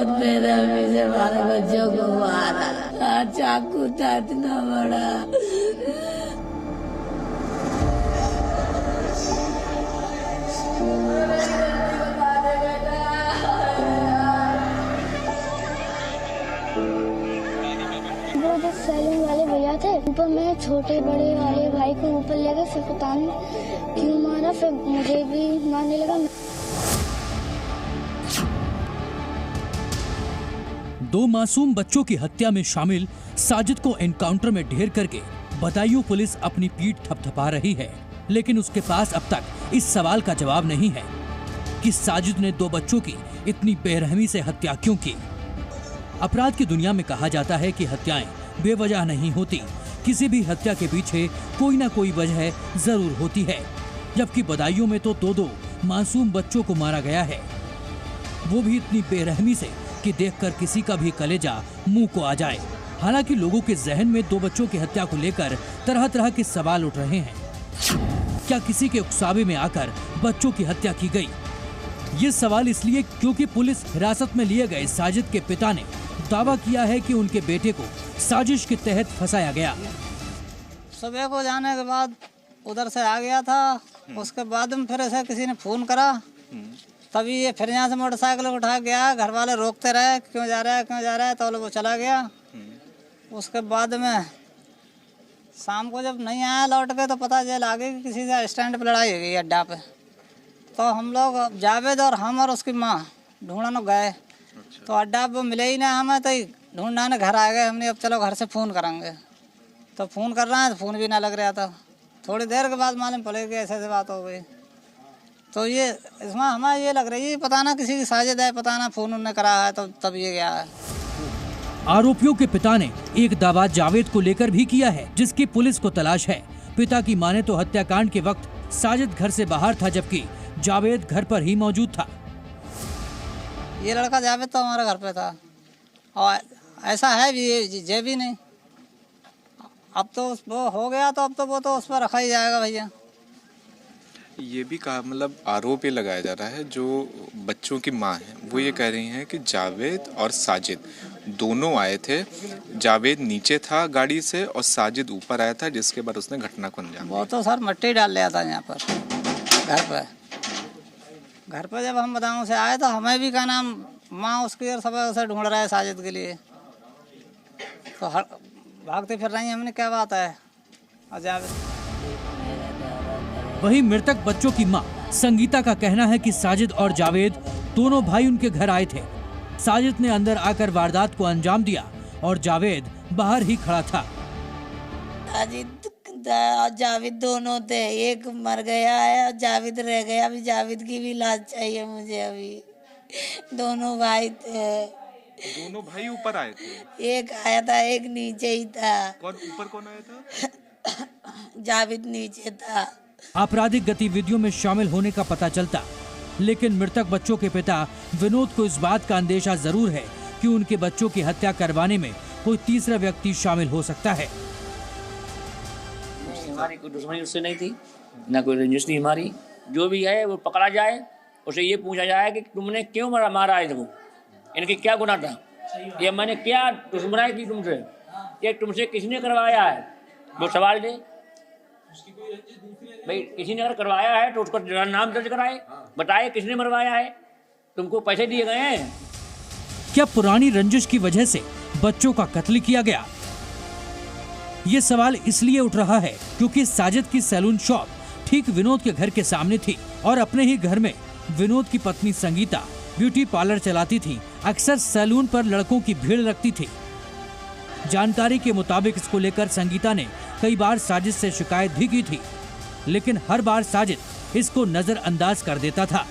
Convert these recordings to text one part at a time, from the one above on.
बहुत बेरहमी से हमारे बच्चों को मारा, चाकू था इतना बड़ा। वो जो सैलून वाले भैया थे, ऊपर मेरे छोटे बड़े वाले भाई को ऊपर ले गए, फिर पता नहीं क्यों मारा, फिर मुझे भी मारने लगा। दो मासूम बच्चों की हत्या में शामिल साजिद को एनकाउंटर में ढेर करके बदायूं पुलिस अपनी पीठ थपथपा रही है, लेकिन उसके पास अब तक इस सवाल का जवाब नहीं है कि साजिद ने दो बच्चों की इतनी बेरहमी से हत्या क्यों की। अपराध की दुनिया में कहा जाता है कि हत्याएं बेवजह नहीं होती, किसी भी हत्या के पीछे कोई ना कोई वजह जरूर होती है, जबकि बदायूं में तो दो मासूम बच्चों को मारा गया है, वो भी इतनी बेरहमी से कि देखकर किसी का भी कलेजा मुंह को आ जाए। हालांकि लोगों के जहन में दो बच्चों की हत्या को लेकर तरह तरह के सवाल उठ रहे हैं। क्या किसी के उकसावे में आकर बच्चों की हत्या की गई? ये सवाल इसलिए क्योंकि पुलिस हिरासत में लिए गए साजिद के पिता ने दावा किया है कि उनके बेटे को साजिश के तहत फंसाया गया। सुबह को जाने के बाद उधर से आ गया था, उसके बाद में फिर ऐसे किसी ने फोन करा, तभी ये फिर यहाँ से मोटरसाइकिल उठा गया। घर वाले रोकते रहे, क्यों जा रहा है क्यों जा रहा है, तो वो चला गया। उसके बाद में शाम को जब नहीं आया लौट के, तो पता चल आगे कि किसी से स्टैंड पे लड़ाई हो गई अड्डा पे। तो हम लोग जावेद और हम और उसकी माँ ढूंढने गए, तो अड्डा पे मिले ही ना हमें, तो ढूंढने घर आ गए। हमने अब चलो घर से फ़ोन करेंगे, तो फ़ोन कर रहे हैं तो फ़ोन भी ना लग रहा था। थोड़ी देर के बाद मालूम पड़े कि ऐसे बात हो गई। तो ये इसमें हमें ये लग रही है पता ना किसी की साजिश है, पता ना फ़ोन उन्होंने करा है, तो तब ये गया है। आरोपियों के पिता ने एक दावा जावेद को लेकर भी किया है, जिसकी पुलिस को तलाश है। पिता की माने तो हत्याकांड के वक्त साजिद घर से बाहर था, जबकि जावेद घर पर ही मौजूद था। ये लड़का जावेद तो हमारे घर पे था, और ऐसा है भी ये भी नहीं। अब तो वो हो गया, तो अब तो वो तो उस पर रखा ही जाएगा भैया। ये भी कहा, मतलब आरोप ये लगाया जा रहा है, जो बच्चों की माँ है वो ये कह रही हैं कि जावेद और साजिद दोनों आए थे। जावेद नीचे था गाड़ी से और साजिद ऊपर आया था, जिसके बाद उसने घटना को अंजाम दिया। वो तो सर मट्टी डाल लिया था यहाँ पर घर पर जब हम बदायूं से आए, तो हमें भी का नाम माँ उसकी और सब उसे ढूंढ रहा है साजिद के लिए, तो भागते फिर रही हमने क्या बात है। और जावेद वहीं मृतक बच्चों की मां संगीता का कहना है कि साजिद और जावेद दोनों भाई उनके घर आए थे। साजिद ने अंदर आकर वारदात को अंजाम दिया और जावेद बाहर ही खड़ा था। साजिद और जावेद दोनों थे, एक मर गया है और जावेद रह गया। अभी जावेद की भी लाश चाहिए मुझे। अभी दोनों भाई थे। दोनों भाई ऊपर आए थे? एक आया था, एक नीचे ही था। कौन ऊपर कौन आया था? जावेद नीचे था। आपराधिक गतिविधियों में शामिल होने का पता चलता, लेकिन मृतक बच्चों के पिता विनोद को इस बात का अंदेशा जरूर है कि उनके बच्चों की हत्या करवाने में कोई तीसरा व्यक्ति शामिल हो सकता है। हमारी कोई दुश्मनी उससे नहीं थी, ना कोई रंजिश थी हमारी। जो भी है वो पकड़ा जाए, उसे ये पूछा जाए कि तुमने क्यों मारा है इनको, इनके क्या गुनाह था, ये मैंने क्या दुश्मनाई की तुमसे, ये तुमसे किसने करवाया है, वो सवाल दे भाई। किसी ने अगर करवाया है तो उसका नाम दर्ज कराए, बताए किसने मरवाया है, तुमको पैसे दिए गए हैं। क्या पुरानी रंजिश की वजह से बच्चों का कत्ल किया गया? ये सवाल इसलिए उठ रहा है क्योंकि साजिद की सैलून शॉप ठीक विनोद के घर के सामने थी और अपने ही घर में विनोद की पत्नी संगीता ब्यूटी पार्लर चलाती थी। अक्सर सैलून पर लड़कों की भीड़ लगती थी। जानकारी के मुताबिक इसको लेकर संगीता ने कई बार साजिद से शिकायत भी की थी, लेकिन हर बार साजिद इसको नजरअंदाज कर देता था।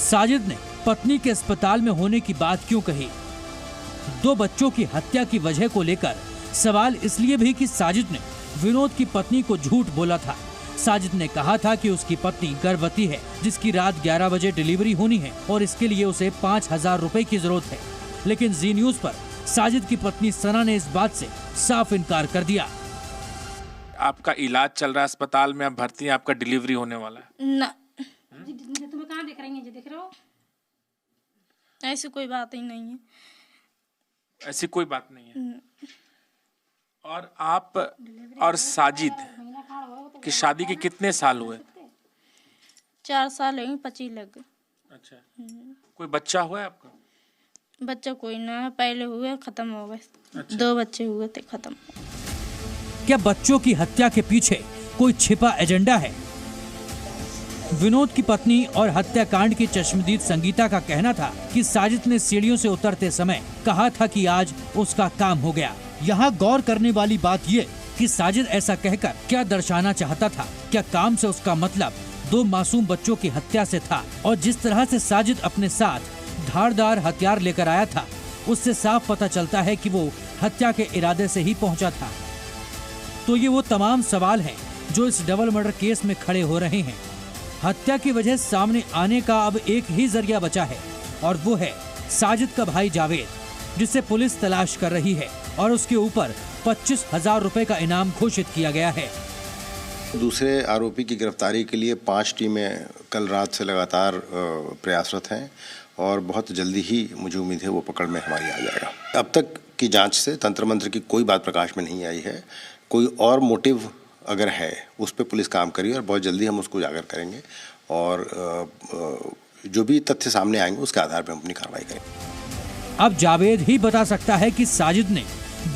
साजिद ने पत्नी के अस्पताल में होने की बात क्यों कही? दो बच्चों की हत्या की वजह को लेकर सवाल इसलिए भी कि साजिद ने विनोद की पत्नी को झूठ बोला था। साजिद ने कहा था कि उसकी पत्नी गर्भवती है, जिसकी रात 11 बजे डिलीवरी होनी है और इसके लिए उसे 5,000 रुपए की जरूरत है। लेकिन जी न्यूज पर साजिद की पत्नी सना ने इस बात से साफ इनकार कर दिया। आपका इलाज चल रहा है अस्पताल में, आप भर्ती हैं, आपका डिलीवरी होने वाला है ना। तुम्हें कहाँ देख रही हैं? देख रहे हो ऐसी कोई बात ही नहीं है। ऐसी कोई बात नहीं है। और आप और साजिद की शादी के कितने साल हुए? 4 साल है, 25 लग गए। अच्छा, कोई बच्चा हुआ है आपका? बच्चा कोई ना है, पहले हुए खत्म हो गए। 2 बच्चे हुए थे, खत्म। क्या बच्चों की हत्या के पीछे कोई छिपा एजेंडा है? विनोद की पत्नी और हत्याकांड की चश्मदीद संगीता का कहना था कि साजिद ने सीढ़ियों से उतरते समय कहा था कि आज उसका काम हो गया। यहाँ गौर करने वाली बात ये कि साजिद ऐसा कहकर क्या दर्शाना चाहता था? क्या काम से उसका मतलब 2 मासूम बच्चों की हत्या से था? और जिस तरह से साजिद अपने साथ धारदार हथियार लेकर आया था, उससे साफ पता चलता है कि वो हत्या के इरादे से ही पहुंचा था। तो ये वो तमाम सवाल हैं जो इस डबल मर्डर केस में खड़े हो रहे हैं। हत्या की वजह सामने आने का अब एक ही जरिया बचा है और वो है साजिद का भाई जावेद, जिसे पुलिस तलाश कर रही है और उसके ऊपर 25,000 रुपए का इनाम घोषित किया गया है। दूसरे आरोपी की गिरफ्तारी के लिए 5 टीमें कल रात से लगातार प्रयासरत हैं और बहुत जल्दी ही मुझे उम्मीद है वो पकड़ में हमारी आ जाएगा। अब तक की जांच से तंत्र मंत्र की कोई बात प्रकाश में नहीं आई है। कोई और मोटिव अगर है उस पर पुलिस काम करी और बहुत जल्दी हम उसको उजागर करेंगे और जो भी तथ्य सामने आएंगे उसके आधार पर हम अपनी कार्रवाई करेंगे। अब जावेद ही बता सकता है कि साजिद ने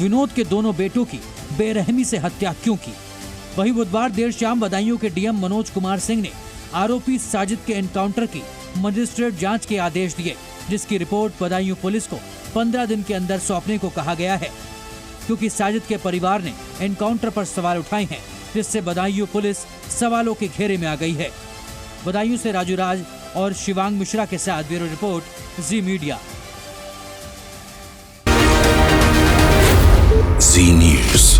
विनोद के दोनों बेटों की बेरहमी से हत्या क्यों की। वहीं बुधवार देर शाम बदायूं के डीएम मनोज कुमार सिंह ने आरोपी साजिद के एनकाउंटर की मजिस्ट्रेट जांच के आदेश दिए, जिसकी रिपोर्ट बदायूं पुलिस को 15 दिन के अंदर सौंपने को कहा गया है, क्योंकि साजिद के परिवार ने एनकाउंटर पर सवाल उठाए हैं, जिससे बदायूं पुलिस सवालों के घेरे में आ गई है। बदायूं से राजू राज और शिवांग मिश्रा के साथ ब्यूरो रिपोर्ट, जी मीडिया। जी न्यूज़।